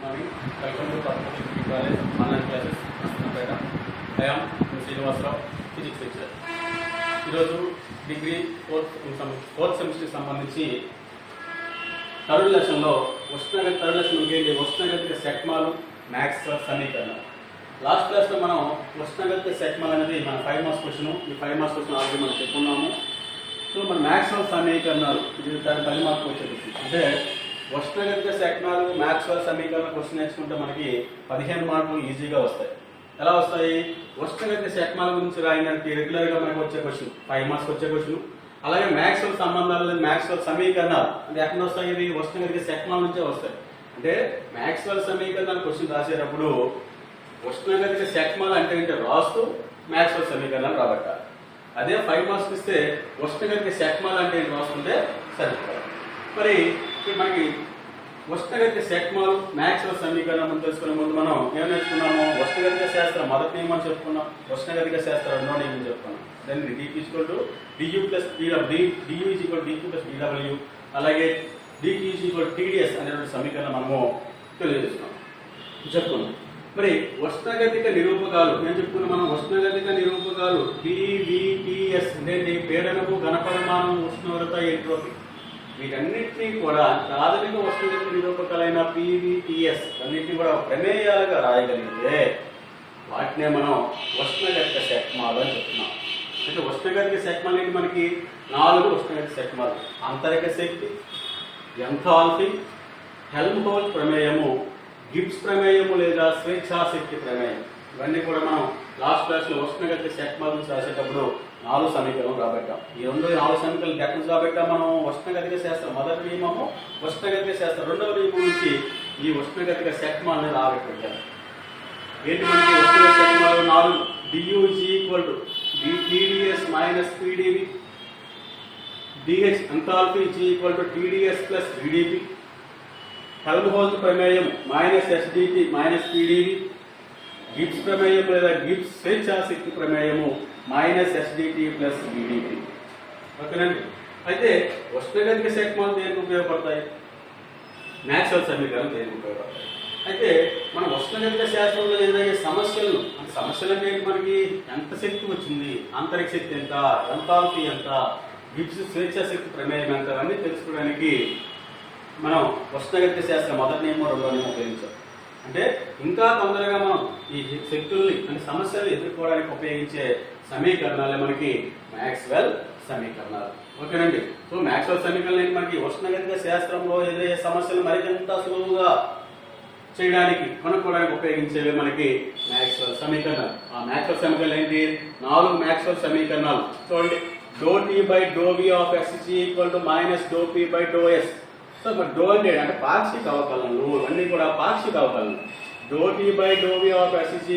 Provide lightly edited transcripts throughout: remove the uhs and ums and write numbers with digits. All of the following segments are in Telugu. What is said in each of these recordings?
morning. Welcome to Padma Degree College online classes. I am Srinivasarao, physics lecturer. ఈరోజు డిగ్రీ ఫోర్త్ సెమిస్టర్కి సంబంధించి థర్డ్ లెసన్లో థర్డ్ లెసన్ ఇంకేంటి ఉష్ణగతిక శక్మాలు మ్యాథ్స్ సమీకరణం. లాస్ట్ క్లాస్లో మనం ఉష్ణగతిక శక్మాలు అనేది మన 5 మార్క్స్ క్వశ్చన్. ఈ 5 మార్క్స్ క్వశ్చన్ ఆల్రెడీ మనం చెప్పుకున్నాము. సో మన మ్యాక్స్వెల్ సమీకరణాలు ఇది 10 మార్క్స్ వచ్చేది. అంటే ఉష్ణగతిక శక్మాలు మ్యాక్స్వెల్ సమీకరణ క్వశ్చన్ నేర్చుకుంటే మనకి 15 మార్కులు ఈజీగా వస్తాయి. ఎలా వస్తాయి? ఉష్ణగతిక శక్మాల గురించి రాయడానికి రెగ్యులర్గా మనకు వచ్చే క్వశ్చన్ 5 మార్క్స్ వచ్చే క్వశ్చన్. అలాగే మ్యాక్స్వెల్ సంబంధాలు మ్యాక్స్వెల్ సమీకరణాలు అంటే ఎక్కడ వస్తాయి? ఇవి ఉష్ణగతిక శక్మాల నుంచే వస్తాయి. అంటే మ్యాక్స్వెల్ సమీకరణాలు క్వశ్చన్ రాసేటప్పుడు ఉష్ణగతిక శక్మాలు అంటే ఏంటో రాస్తూ మ్యాక్స్వెల్ సమీకరణాలు రాబట్టాలి. అదే 5 మార్క్స్ ఇస్తే ఉష్ణగతిక శక్మాలు అంటే ఏంటి రాసుకుంటే సరిపోతుంది. మరి మనకి ఉష్ణగతిక శక్మాలు మ్యాక్స్వెల్ సమీకరణం తెలుసుకునే ముందు మనం ఏం నేర్చుకున్నాము? ఉష్ణగతిక శాస్త్రం మొదటి నియమం చెప్పుకున్నాం, ఉష్ణగతిక శాస్త్రం రెండో నియమం చెప్పుకున్నాం. దాన్ని dQ + dW అలాగే dQ = TdS అనేటువంటి సమీకరణం మనము చెప్పుకున్నాం. మరి ఉష్ణగతిక నిరూపకాలు నేను చెప్పుకున్నాం. మనం ఉష్ణగతిక నిరూపకాలు PVTS అంటే పీడనపు ఘనపరిమాణం ఉష్ణోగ్రత ఎంట్రోపీ వీటన్నిటినీ కూడా ప్రాథమిక ఉష్ణగతిక నిరూపకాలైన PVTS అన్నింటినీ కూడా ప్రమేయాలుగా రాయగలిగితే వాటినే మనం ఉష్ణగతిక శక్మాలు అని చెప్తున్నాం. అంటే ఉష్ణగతిక శక్మాలు ఏంటి? మనకి 4 ఉష్ణగతిక శక్మాలు: ఆంతరిక శక్తి, ఎంథాల్పీ, హెల్మ్హోల్ట్జ్ ప్రమేయము, గిబ్స్ ప్రమేయము లేదా స్వేచ్ఛాశక్తి ప్రమేయం. ఇవన్నీ కూడా మనం లాస్ట్ క్లాస్లో ఉష్ణగతిక శక్మాల గురించి రాసేటప్పుడు 4 సమీకరణం రాబట్టాం. ఈ 4 సమీకరణలు ఎక్కడ రాబట్టాం? మనం ఉష్ణగతిక శాస్త్రం మొదటి నియమము, ఉష్ణగతిక శాస్త్రం రెండవ నియమం నుంచి ఈ ఉష్ణగతిక శక్మాలను రాబట్టాం. ఏంటి మనకి ఉష్ణగతిక శక్మాలు 4? Du = TdS - PdV, dH enthalpy = TdS + VdP, Helmholtz ప్రమేయం -SdT - PdV, గిబ్స్ ప్రమేయం లేదా గిబ్స్ స్వేచ్ఛాశక్తి ప్రమేయము -SdT + VdP. ఓకేనండి. అయితే ఉష్ణగతిక శక్మాలు దేనికి ఉపయోగపడతాయి? మ్యాక్స్వెల్ సమీకరణం దేనికి ఉపయోగపడతాయి? అయితే మన ఉష్ణగతిక శాస్త్రంలో ఏదైతే సమస్యలు అంటే మనకి ఎంత శక్తి వచ్చింది, ఆంతరిక శక్తి ఎంత, ఎంథాల్పీ ఎంత, గిబ్స్ స్వేచ్ఛాశక్తి ప్రమేయం ఎంత అవన్నీ తెలుసుకోవడానికి మనం ఉష్ణగతిక శాస్త్రం మొదటి నియమం రెండో నియమం ఉపయోగించాం. అంటే ఇంకా తొందరగా మనం ఈ శక్తుల్ని అంటే సమస్యలు ఎదుర్కోవడానికి ఉపయోగించే సమీకరణాలే మనకి మ్యాక్స్వెల్ సమీకరణాలు. ఓకేనండి. సో మ్యాక్స్వెల్ సమీకరణాలు ఏంటి? మనకి ఉష్ణగతిక శాస్త్రంలో ఏదైతే సమస్యలు మరింత సులువుగా చేయడానికి కనుక్కోవడానికి ఉపయోగించేవి మనకి మ్యాక్స్వెల్ సమీకరణాలు. ఆ మ్యాక్స్వెల్ సమీకరణాలు ఏంటి? 4 మ్యాక్స్వెల్ సమీకరణాలు. చూడండి, ∂T/∂V of x = -∂P/∂S. So మరి డో అంటే పాక్షిక అవకలనలు అన్నీ కూడా పాక్షిక అవకలనలు. ∂T/∂V of x =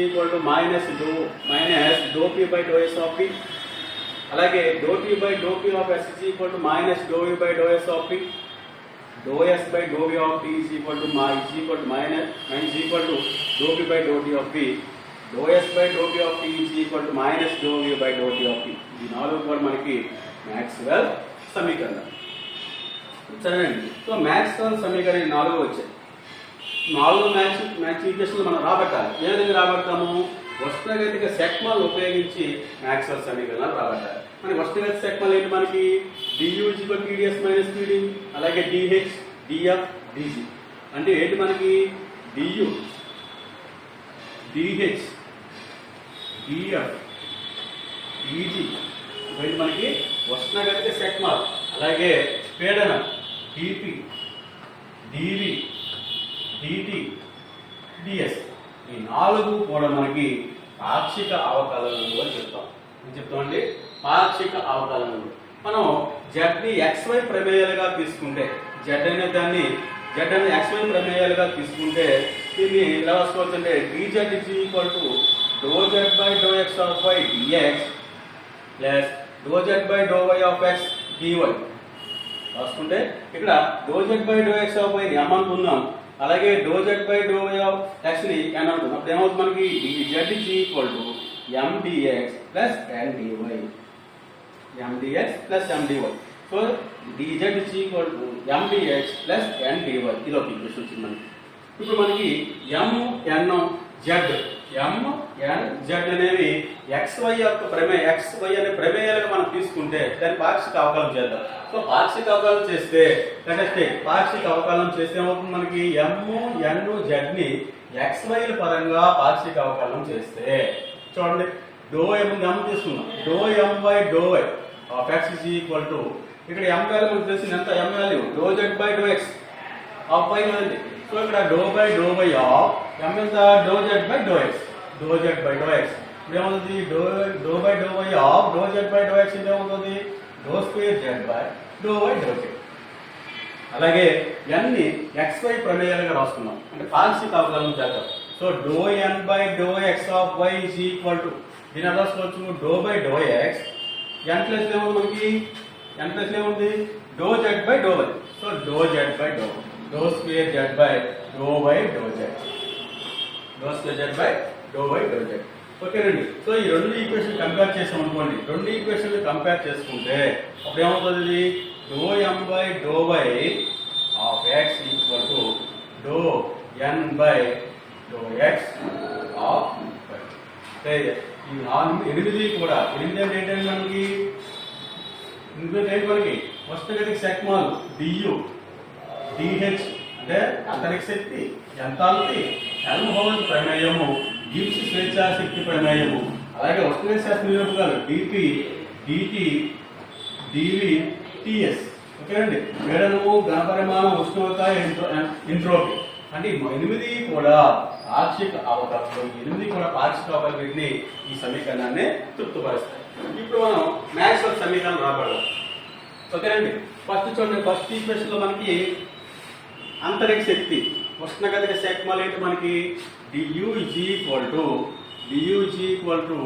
-∂P/∂S of p. అలాగే ∂T/∂P of x = -∂V/∂S of p. ∂S/∂V of t = -∂P/∂T of p. ∂S/∂V of t = -∂V/∂T of p. ఈ 4 కూడా మనకి మ్యాక్స్వెల్ సమీకరణాలు. సరేనండి. సో మ్యాక్స్వెల్ సమీకరణం 4 వచ్చాయి. 4 మ్యాక్స్ ఈక్వేషన్లు మనం రాబట్టాలి. ఏ విధంగా రాబడతాము? ఉష్ణగతిక శక్మాలు ఉపయోగించి మ్యాక్స్వెల్ సమీకరణాలు రాబట్టాలి. మరి ఉష్ణగతిక శక్మాలు ఏంటి? మనకి Du = TdS - PdV అలాగే dH, dF, dG. అంటే ఏంటి మనకి? Du, dH, dF, dG ఇవి మనకి ఉష్ణగతిక శక్మాలు. అలాగే పీడనం dP, dV, dt, ds ఈ 4 కూడా మనకి పాక్షిక అవకలనలు అని చెప్తాం. ఏం చెప్తామండి? పాక్షిక అవకలనలు. మనం z ని xy ప్రమేయాలుగా తీసుకుంటే z అనే దాన్ని xy ప్రమేయాలుగా తీసుకుంటే దీన్ని ఎలా రాసుకోవచ్చు అంటే dz = ∂z/∂x of y dx + ∂z/∂y of x dy రాసుకుంటే ఇక్కడ ∂z/∂x of y ని m అనుకుందాం, అలాగే ∂z/∂y of x ని n అనుకుందాం. అప్పుడు ఏమవుతుంది? మనకి dz = mdx + ndy. mdx + mdy. So dz = mdx + ndy. ఇది ఒక ఈక్వేషన్ వచ్చింది మనకి. ఇప్పుడు మనకి ఎం ఎన్ జెడ్ అనేవి XY యొక్క ప్రమేయ XY అనే ప్రమేయాలుగా మనం తీసుకుంటే దాన్ని పాక్షిక అవకలనం చేద్దాం. సో పాక్షిక అవకలనం చేస్తే పాక్షిక అవకలనం చేస్తే ఏమవుతుంది మనకి MNZ ని XY ల పరంగా పాక్షిక అవకలనం చేస్తే చూడండి డో ఎం తీసుకున్నాం డో MY do Y of X is equal to ఇక్కడ M వాల్యూ మనకు తెలిసింది ఎంత M వాల్యూ డో Z by do X of Y ఉంది. సో ఇక్కడ డో by do Y of M ఎంత డో Z బై డో X ఏమవుతుంది డో బై డో Y ఆఫ్ డో Z బై డో X ఏమవుతుంది డో square Z by do Y డో Z. అలాగే n ని XY ప్రమేయాలుగా రాసుకున్నాం అంటే పాక్షిక అవకలనం చేద్దాం. సో డో n by do X of Y is equal to దీని రాసుకోవచ్చు డో by do X n plus ఏముంది మనకి డో Z by do Y. So డో Z బై డో డో square Z by do Y డో Z డో square Z by do Y డో Z. ఓకేనండి. సో ఈ రెండు ఈక్వేషన్ కంపేర్ చేసాం అనుకోండి రెండు ఈక్వేషన్లు కంపేర్ చేసుకుంటే అప్పుడు ఏమవుతుంది డో M by do Y of X equal to do N by do X of Y. అంటే ఈ 8 కూడా 8 అంటే ఏంటంటే మనకి వస్తుగతిక శక్మాలు DU DH అంటే అంతరిక్ష శక్తి ఎంథాల్పీ హెల్మ్హోల్ట్జ్ ప్రమేయము గిబ్స్ స్వేచ్ఛా శక్తి ప్రమేయము అలాగే వస్తుగతిక శాస్త్ర నిరూపకాలు DP DT DV TS. ఓకేనండి. పీడనము ఘనపరిమాణం ఉష్ణోగ్రత ఎంట్రోపీ అంటే 8 కూడా పాక్షిక అవకలనాలు 8 కూడా పాక్షిక అవకలనాలు వీటిని ఈ సమీకరణాన్ని తృప్తిపరుస్తాయి. ఇప్పుడు మనం మ్యాక్స్వెల్ సమీకరణం రాబడదాం. ఓకేనండి. ఫస్ట్ ఈక్వేషన్ లో మనకి అంతరిక్ష శక్తి ఉష్ణగతిక శక్మాలు ఏంటి మనకి DU is equal to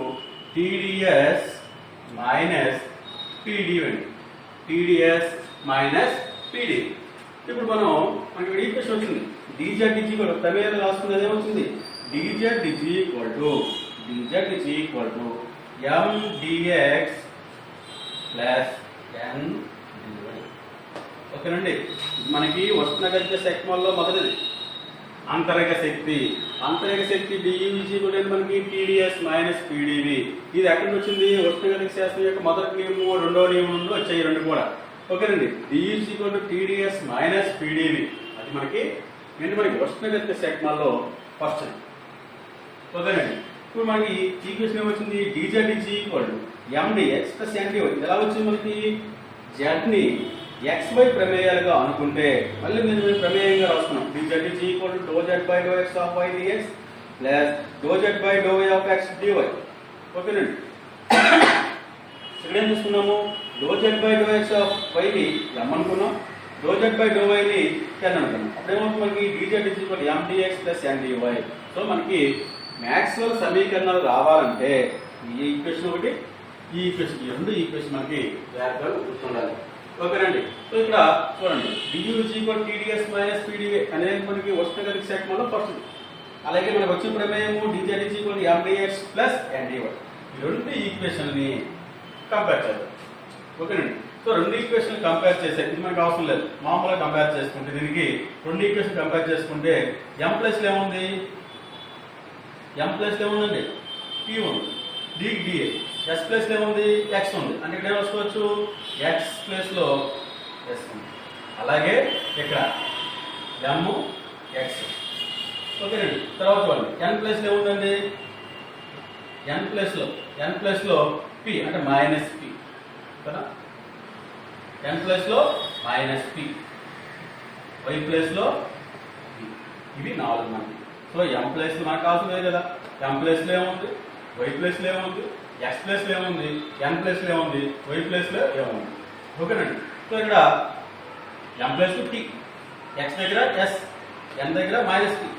TDS minus PD అండి TDS minus PD. ఇప్పుడు మనకి ఈక్వేషన్ వచ్చింది DZ is equal to ప్రమేయాలు రాసుకున్నది ఏమవుతుంది DZ is equal to MDX plus NDY. ఓకేనండి. మనకి ఉష్ణగతిక శక్మాల్లో మొదటిది అంతరిక్ష శక్తి DU is equal to మనకి TDS minus PDV. ఇది ఎక్కడి వచ్చింది ఉష్ణగతిక శాస్త్రం యొక్క మొదటి నియమం రెండో నియమం నుండి వచ్చాయి రెండు కూడా. ఓకేనండి. DU is equal to TDS minus PDV అది మనకి ఉష్ణగతిక శక్మాల్లో ఫస్ట్. ఓకేనండి. ఇప్పుడు మనకి ఈక్వేషన్ ఏమొచ్చింది DZ is equal to MDX plus NDY. ఎలా వచ్చింది మనకి Z ని XY ప్రమేయాలుగా అనుకుంటే మళ్ళీ మేము ప్రమేయంగా రాస్తున్నాం DZ is equal to డో Z by do X of Y dx plus డో Z by do Y of X dy. ఓకేనండి. ఇక్కడ ఏం చూస్తున్నాము డో Z by do X of Y ని M అనుకున్నాం డో Z బై డో Y ని 10 అనుకున్నాం. అప్పుడేమవుతుంది మనకి DZ is equal to MDX plus NDY. So మనకి మ్యాక్స్వెల్ సమీకరణాలు రావాలంటే ఈ ఈక్వేషన్ ఒకటి ఈ రెండు ఈక్వేషన్ మనకి జాగ్రత్తగా గుర్తుండాలి. ఓకేనండి. సో ఇక్కడ చూడండి DU is equal to TDS minus PDV అనేది మనకి ఉష్ణగతిక శక్మాల్లో ఫస్ట్. అలాగే మనకు వచ్చిన ప్రమేయము DZ is equal to MDX plus NDY. ఈ రెండు ఈక్వేషన్ని కంపేర్ చేద్దాం. ఓకేనండి. సో రెండు ఈక్వేషన్ కంపేర్ చేసే ఇది మనకు అవసరం లేదు మామూలుగా కంపేర్ చేసుకుంటే దీనికి రెండు ఈక్వేషన్ కంపేర్ చేసుకుంటే M ప్లస్లో ఏముంది ఏముందండి P ఉంది DA S ప్లస్లో ఏముంది X ఉంది అంటే ఇక్కడ ఏమొచ్చుకోవచ్చు X ప్లస్లో S ఉంది. అలాగే ఇక్కడ M X. ఓకేనండి. తర్వాత చూడండి N ప్లస్లో ఏముందండి N ప్లస్లో P అంటే మైనస్ P కదా N ప్లస్లో మైనస్ P Y ప్లస్లో P. ఇవి 4 మనకి. సో M ప్లస్లో మనకు కావాల్సిందే కదా M ప్లస్లో ఏముంది Y ప్లస్లో ఏముంది X ప్లస్లో ఏముంది N ప్లస్లో ఏముంది Y ప్లస్లో ఏముంది. ఓకేనండి. సో ఇక్కడ M ప్లస్లో T X దగ్గర S N దగ్గర మైనస్ P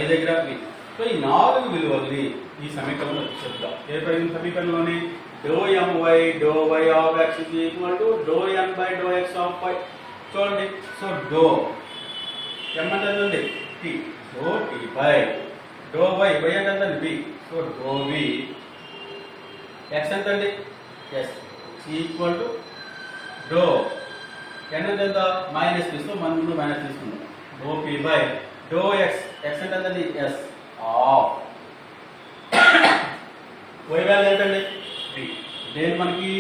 Y దగ్గర P. సో ఈ 4 విలువల్ని ఈ సమీకరణంలో చెప్తాం. ఏ సమీకరణంలోని do MY do Y of X is equal to do N by do X of Y. చూడండి. సో డో M అంటే T do T by do Y అంటే B. So do V X ఎంతండి S equal to do N ఎంత మైనస్ P. సో మనం ముందు మైనస్ తీసుకుందాం do P by do X X అంటే ఏంటండి ఎస్ ఆఫ్ వై వాల్యూ ఏంటండి డి. దేని మనకి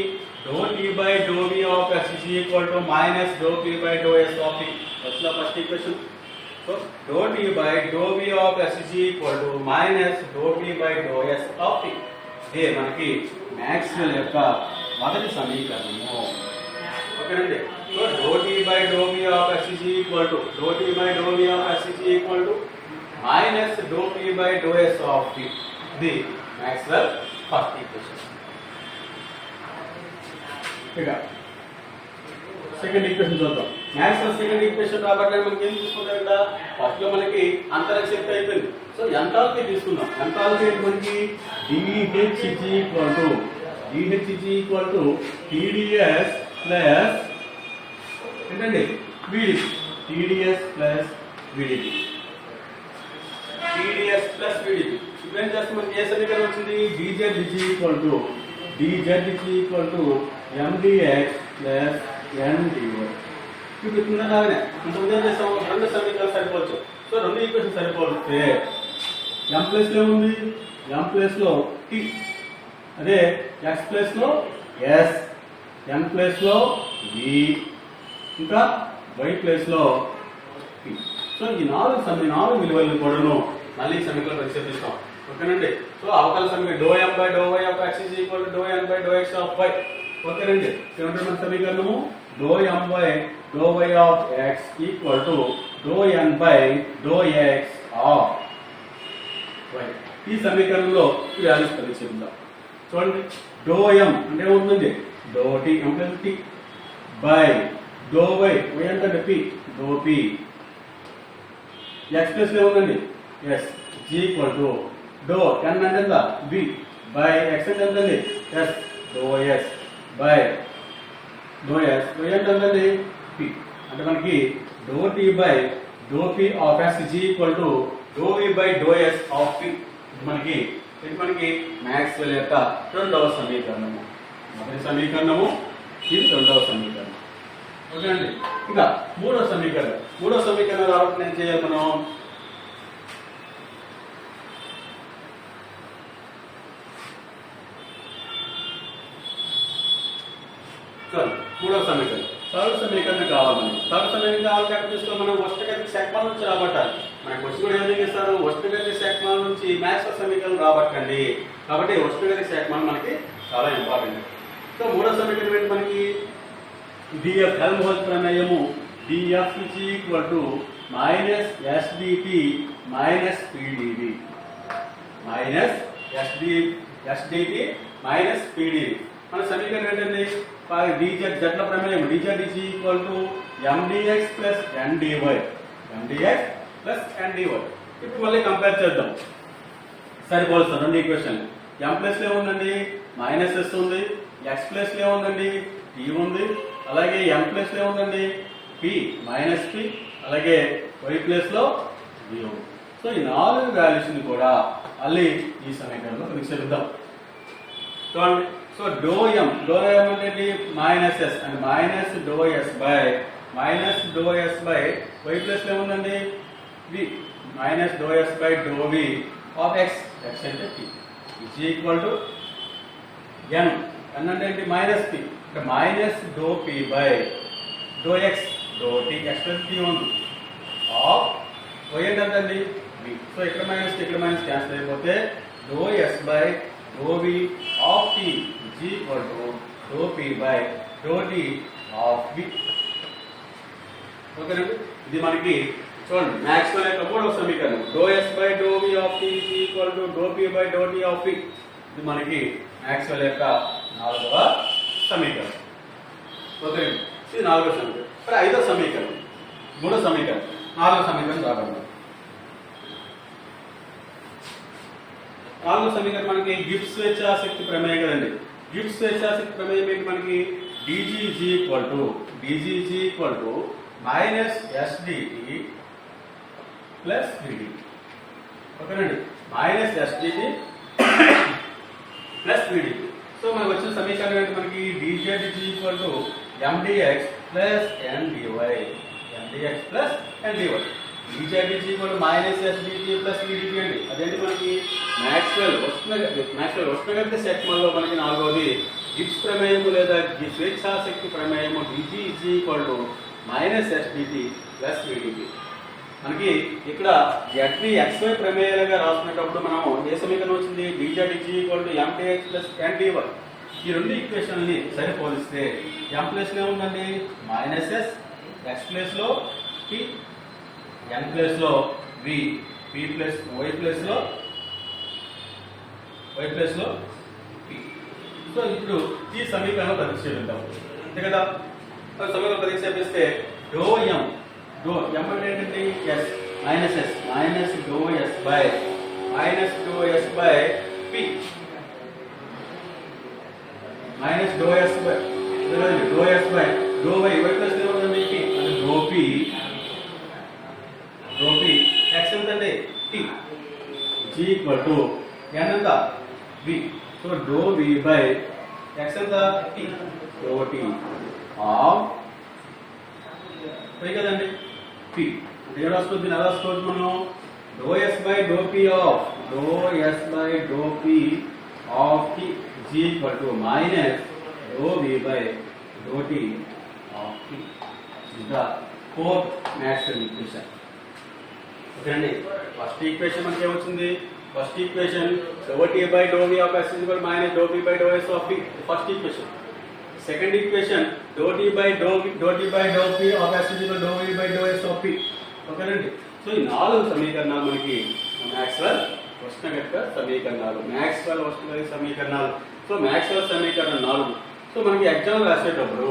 do T by do V of X is equal to minus do P by do S of T. వచ్చిన first equation. So do T by do V of X is equal to minus do P by do S of T. ఇదే మనకి మ్యాక్స్వెల్ యొక్క మొదటి సమీకరణము. ఓకేనండి. So do T by do V of X is equal to do T by do V of X is equal to minus do P by do S of T. ఇది మ్యాక్స్వెల్ ఫస్ట్ ఈక్వేషన్. ఇక సెకండ్ ఈక్వేషన్ చూద్దాం. మ్యాక్స్వెల్ సెకండ్ ఈక్వేషన్ రాబట్టి మనకి ఏం తీసుకుంటాం ఇక్కడ ఫస్ట్ లో మనకి అంతరిక్ష శక్తి అయిపోయింది. సో ఎంథాల్పీ తీసుకుందాం. ఎంథాల్పీ మనకి DH is equal to TDS plus ఏంటండి VDP. TDS plus VDP. TDS plus VDP. ఇప్పుడు ఏం చేస్తే మనకి ఏ సమీకరణం వచ్చింది DZ is equal to MDX plus NDY. ఇప్పుడు కిందలాగానే ఇంతకుముందు ఏం చేస్తాము రెండు సమీకరణాలు సరిపోవచ్చు. సో రెండు ఈక్వేషన్ సరిపోతే M ప్లేస్ లో ఉంది M ప్లేస్ లో T, అదే X ప్లేస్ లో S, N ప్లేస్ లో V, ఇంకా Y ప్లేస్ లో P. సో ఈ నాలుగు విలువలను కూడాను మళ్ళీ సమీకరణం ప్రతిక్షేపిస్తాం. ఓకేనండి. సో అవకల సమీకరణం డో M by do Y of X is equal to do N by do X of Y. ఓకేనండి. ఏమంటే మన సమీకరణము డో M by do Y of X equal to do N by do X of Y. ఈ సమీకరణంలో ఈ వాల్యూస్ ప్రతిక్షేపిద్దాం. చూడండి డో M అంటే ఏమవుతుంది డో T M plus T by do Y Y అంటే P డో P X ప్లస్ ఏముందండి S G equal to do N అంటే ఎంత B బై X అంటే ఎంతండి S డో S బై డో S Y అంటే ఎంతండి P. అంటే మనకి డో T బై డో P of X G equal to డో V బై డో S ఆఫ్ P. ఇది మనకి మ్యాక్స్వెల్ యొక్క రెండవ సమీకరణము. మొదటి సమీకరణము, ఇది రెండవ సమీకరణం. ఓకే అండి. ఇంకా మూడవ సమీకరణం రావడం ఏం చేయాలి మనం మూడవ సమీకరణం థర్డ్ సమీకరణం కావాలి. థర్డ్ సమీకరణం కావాలంటే ఎక్కడ చూసుకో మనం ఉష్ణగతి శక్మాల నుంచి రాబట్టాలి. మనకు వచ్చి కూడా ఏం చేస్తారు ఉష్ణగతి శక్మాల నుంచి మ్యాక్స్వెల్ సమీకరణం రాబట్టండి. కాబట్టి ఉష్ణగతి శక్మాలు మనకి చాలా ఇంపార్టెంట్. సో మూడవ సమీకరణం ఏంటి మనకి DF హెల్మ్హోల్ట్జ్ ప్రమేయము DF is equal to minus SDT minus PDV minus SDT minus PDV. మన సమీకరణం ఏంటండి DZ జట్ల ప్రమేయం DZ is equal to MDX plus NDY MDX plus NDY. ఇప్పుడు మళ్ళీ కంపేర్ చేద్దాం. సరిపోల్స్తాం రెండు ఈక్వేషన్. M ప్లస్ లో ఏముందండి మైనస్ S ఉంది, X ప్లస్ లో ఏముందండి T ఉంది, అలాగే M ప్లస్ లో ఏముందండి P మైనస్ P, అలాగే Y ప్లస్ లో V ఉంది. సో ఈ నాలుగు వాల్యూస్ ని కూడా మళ్ళీ ఈ సమీకరణంలో ప్రతిక్షేపిద్దాం. చూడండి. సో డో M అంటే మైనస్ S అండ్ మైనస్ డో S బై Y ప్లస్ లో ఏముందండి V మైనస్ డో S బై డో V ఆఫ్ X అంటే T is equal to N అంటే ఏంటి మైనస్ P అంటే మైనస్ డో P బై డో X డో T X ప్లస్ T ఉంది ఆఫ్ Y అంటే ఎంతండి V. సో ఇక్కడ మైనస్ క్యాన్సిల్ అయిపోతే డో S బై డో V of T is equal to డో P బై డో T ఆఫ్ V. ఓకేనండి. ఇది మనకి చూడండి మ్యాక్స్వెల్ యొక్క మూడవ సమీకరణం డో S బై డో V of T is equal to డో P బై డో T ఆఫ్ V. ఇది మనకి మ్యాక్స్వెల్ యొక్క నాలుగవ సమీకరణం. ఓకే ఇది నాలుగవ సమీకరణం. మరి ఐదవ సమీకరణం మూడవ సమీకరణం నాలుగవ సమీకరణం రాబడింది. నాలుగవ సమీకరణం మనకి గిబ్స్ స్వేచ్ఛాశక్తి ప్రమేయం కదండి. గిబ్స్ స్వేచ్ఛాశక్తి ప్రమేయం ఏంటి మనకి DG is equal to minus SDT plus VDT. ఓకేనండి minus SDT plus VDT. So మనకు వచ్చిన సమీకరణం ఏంటి మనకి DZ is equal to MDX plus NDY. dz is equal to minus s dt plus vdt అండి. అదేంటి మనకి మాక్స్వెల్ ఉష్ణగతిక శక్తులలో మనకి నాలుగోది గిబ్స్ ప్రమేయము లేదా స్వేచ్ఛాశక్తి ప్రమేయము dg is equal to minus s dt plus vdt. మనకి ఇక్కడ z ని xy ప్రమేయాలుగా రాసుకునేటప్పుడు మనం ఏ సమీకరణం వచ్చింది dz is equal to mdx plus ndy. ఈ రెండు ఈక్వేషన్ని సరిపోలిస్తే m ప్లేస్ లో ఉందండి మైనస్ s, x ప్లేస్ లో p, n ప్లేస్ లో v, p plus y place లో p. సో ఇప్పుడు ఈ సమీకరణం ప్రతిక్షేపిద్దాం అంతే కదా. సమీకరణం ప్రతిక్షేపిస్తే డో m అంటే ఏంటంటే s మైనస్ డో s బై p మైనస్ డో s by do y plus ఏమవుతుంది p అంటే డో p x ఎంతండి t g equal to n ఎంత v. So do v by x ఎంత t డో t ఆఫ్ పై కదండి p అంటే ఏం రాసుకోవచ్చు ఎలా రాసుకోవచ్చు మనం డో s బై డో p of t g equal to minus డో v బై డో t ఆఫ్ t. ఇది ఫోర్త్ మ్యాక్స్వెల్ ఈక్వేషన్. ఓకే అండి. ఫస్ట్ ఈక్వేషన్ మనకి ఏమొచ్చింది ఫస్ట్ ఈక్వేషన్ డో t బై డో v of s equal minus డో p బై డో s of t first equation. Second equation డో t బై డో p ఆఫ్ s ఈక్వల్ డో v బై డో s ఆఫ్ p. ఓకేనండి. సో ఈ నాలుగు సమీకరణాలు మనకి మాక్స్వెల్ ఉష్ణగతిక సమీకరణాలు. సో మాక్స్వెల్ సమీకరణం 4. సో మనకి ఎగ్జామ్ రాసేటప్పుడు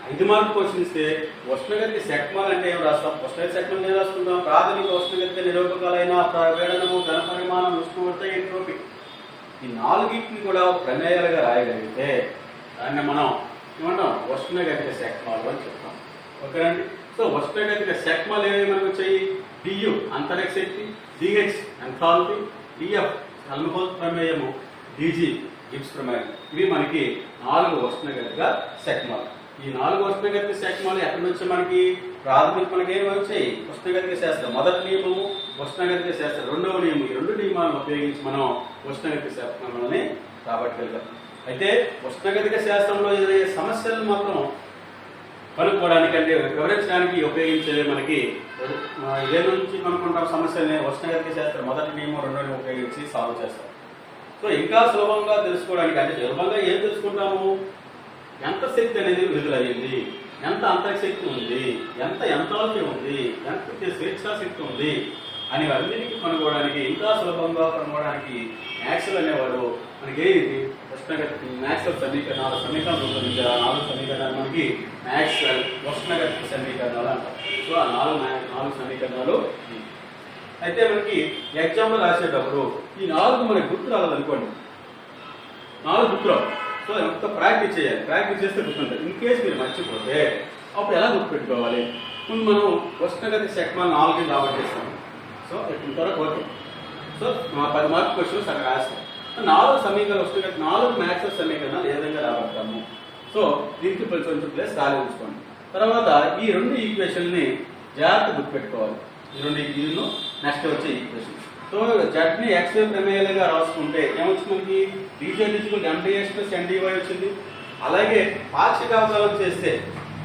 5 మార్కులు క్వశ్చన్ ఇస్తే ఉష్ణగతిక శక్మాలు అంటే ఏం రాస్తాం? ఉష్ణగతిక శక్మాలు ఏం రాసుకుంటాం? ప్రాథమిక ఉష్ణగతిక నిరూపకాలైన పీడనము, ఘన పరిమాణం, ఉష్ణోగ్రత, ఎంట్రోపీ ఈ నాలుగింటిని కూడా ప్రమేయాలుగా రాయగలిగితే దాన్ని మనం ఏమంటాం ఉష్ణగతిక శక్మాలు అని చెప్తాం. ఓకేనండి. సో ఉష్ణగతిక శక్మాలు ఏమేమి మనకు వచ్చాయి? du అంతరిక్ష శక్తి, dh ఎంథాల్పీ, df హెల్మ్హోల్ట్జ్ ప్రమేయము, dg గిబ్స్ ప్రమేయం. ఇవి మనకి 4 ఉష్ణగతిక శక్మాలు. ఈ 4 ఉష్ణగతిక శక్మాలు ఎక్కడి నుంచి మనకి ప్రాథమిక మనకి ఏమి వచ్చాయి? ఉష్ణగతిక శాస్త్రం మొదటి నియమము, ఉష్ణగతిక శాస్త్రం రెండవ నియమం. ఈ రెండు నియమాలను ఉపయోగించి మనం ఉష్ణగతిక శక్మాలని రాబట్టగలుగుతాం. అయితే ఉష్ణగతిక శాస్త్రంలో ఎదురయ్యే సమస్యలను మాత్రం కనుక్కోవడానికి అంటే వివరించడానికి ఉపయోగించేది మనకి ఇదే నుంచి కనుక్కుంటాం సమస్యల్ని ఉష్ణగతిక శాస్త్రం మొదటి నియమం రెండో నియమం ఉపయోగించి సాల్వ్ చేస్తాం. సో ఇంకా సులభంగా తెలుసుకోవడానికి అంటే సులభంగా ఏం తెలుసుకుంటాము? ఎంత శక్తి అనేది విడుదలయ్యింది, ఎంత అంతరిక్ష శక్తి ఉంది, ఎంత ఎంథాల్పీ ఉంది, ఎంత స్వేచ్ఛా శక్తి ఉంది అని అన్నిటికీ కనుక్కోవడానికి ఇంకా సులభంగా కనుక్కోవడానికి మ్యాక్స్వెల్ అనేవాడు మనకి ఉష్ణగతి మ్యాక్స్వెల్ సమీకరణాలు రూపొందించారు. 4 సమీకరణాలు మనకి మ్యాక్స్వెల్ ఉష్ణగతిక సమీకరణాలు అంటారు. సో ఆ 4 సమీకరణాలు. అయితే మనకి ఎగ్జామ్లో రాసేటప్పుడు ఈ 4 మనకి గుర్తు రావాలనుకోండి, 4 గుర్తు రావు. సో ఎంత ప్రాక్టీస్ చేయాలి, ప్రాక్టీస్ చేస్తే గుర్తుంటుంది. ఇన్ కేసు మీరు మర్చిపోతే అప్పుడు ఎలా గుర్తుపెట్టుకోవాలి? ముందు మనం ఉష్ణగతిక శక్మాలు 4 రాబట్టేస్తాం. సో ఇంతవరకు ఓకే. సో 10 మార్కులు క్వశ్చన్స్ అక్కడ రాస్తాం. 4 సమీకరణాలు ఉష్ణగతి 4 మ్యాక్స్వెల్ సమీకరణాలు ఏ విధంగా రాబడతాము? సో దీనికి కొంచెం ప్లేస్ ఖాళీ ఉంచుకోండి. తర్వాత ఈ 2 ఈక్వేషన్ని జాగ్రత్త గుర్తుపెట్టుకోవాలి. ఈ 2 ఈక్వేషన్లు నెక్స్ట్ వచ్చే ఈక్వేషన్. సో జడ్ని xy ప్రమేయాలుగా రాసుకుంటే ఏమొచ్చింది మనకి? dz = mdx + ndy వచ్చింది. అలాగే పాక్షిక అవకలనం చేస్తే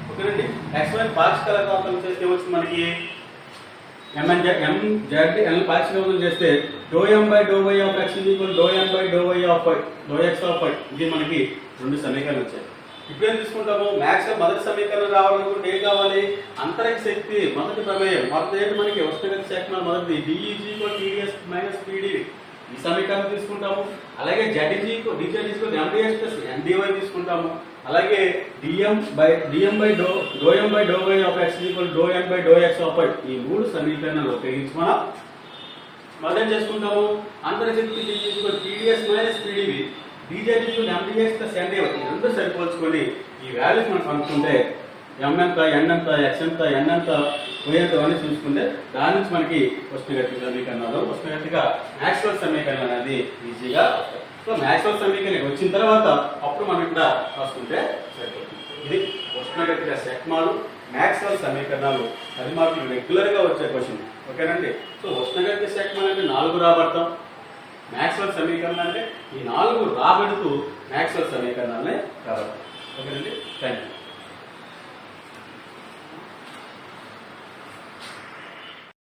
ఓకేనండి xy పాక్షిక అవకలనం చేస్తే ఏమొచ్చింది మనకి? mz పాక్షిక అవకలనం చేస్తే ∂m/∂y of x = ∂n/∂y of y, ∂x of y. ఇది మనకి 2 సమీకరణాలు వచ్చాయి. ఇప్పుడు ఏం తీసుకుంటాము? మ్యాక్స్వెల్ మొదటి సమీకరణం రావాలనుకుంటే ఏం కావాలి? అంతరిక్ష శక్తి మొదటి ప్రమేయం. మొదటి ఏంటి మనకి ఉష్ణగతిక శక్తి మొదటిది dEg = TdS - pdV. ఈ సమీకరణం తీసుకుంటాము. అలాగే dz = mdx + ndy తీసుకుంటాము. అలాగే ∂m/∂y of x = ∂n/∂x of y. ఈ 3 సమీకరణాలు ఉపయోగించి మనం మొదలు చేసుకుంటాము. అంతరిక్ష శక్తి dE = TdS - pdV, dz = mdx + ndy. రెండు సరిపోల్చుకొని ఈ వాల్యూస్ మనం కనుక్కుంటే m ఎంత, n ఎంత, x ఎంత, n ఎంత, y ఎంత అని చూసుకుంటే దాని నుంచి మనకి ఉష్ణగతిక సమీకరణాలు, ఉష్ణగతిక మ్యాక్స్వెల్ సమీకరణాలు అనేది ఈజీగా వస్తాయి. సో మ్యాక్స్వెల్ సమీకరణం వచ్చిన తర్వాత అప్పుడు మనం ఇక్కడ రాసుకుంటే సరిపోతుంది. ఇది ఉష్ణగతిక శక్మాలు మ్యాక్స్వెల్ సమీకరణాలు 10 మార్కులు రెగ్యులర్గా వచ్చే క్వశ్చన్. ఓకేనండి. సో ఉష్ణగతి శాఖం అనేది 4 రాబడతాం. మ్యాక్స్వెల్ సమీకరణాలు అంటే ఈ 4 రాబడుతూ మ్యాక్స్వెల్ సమీకరణాలనే రాబడతాం. ఓకేనండి.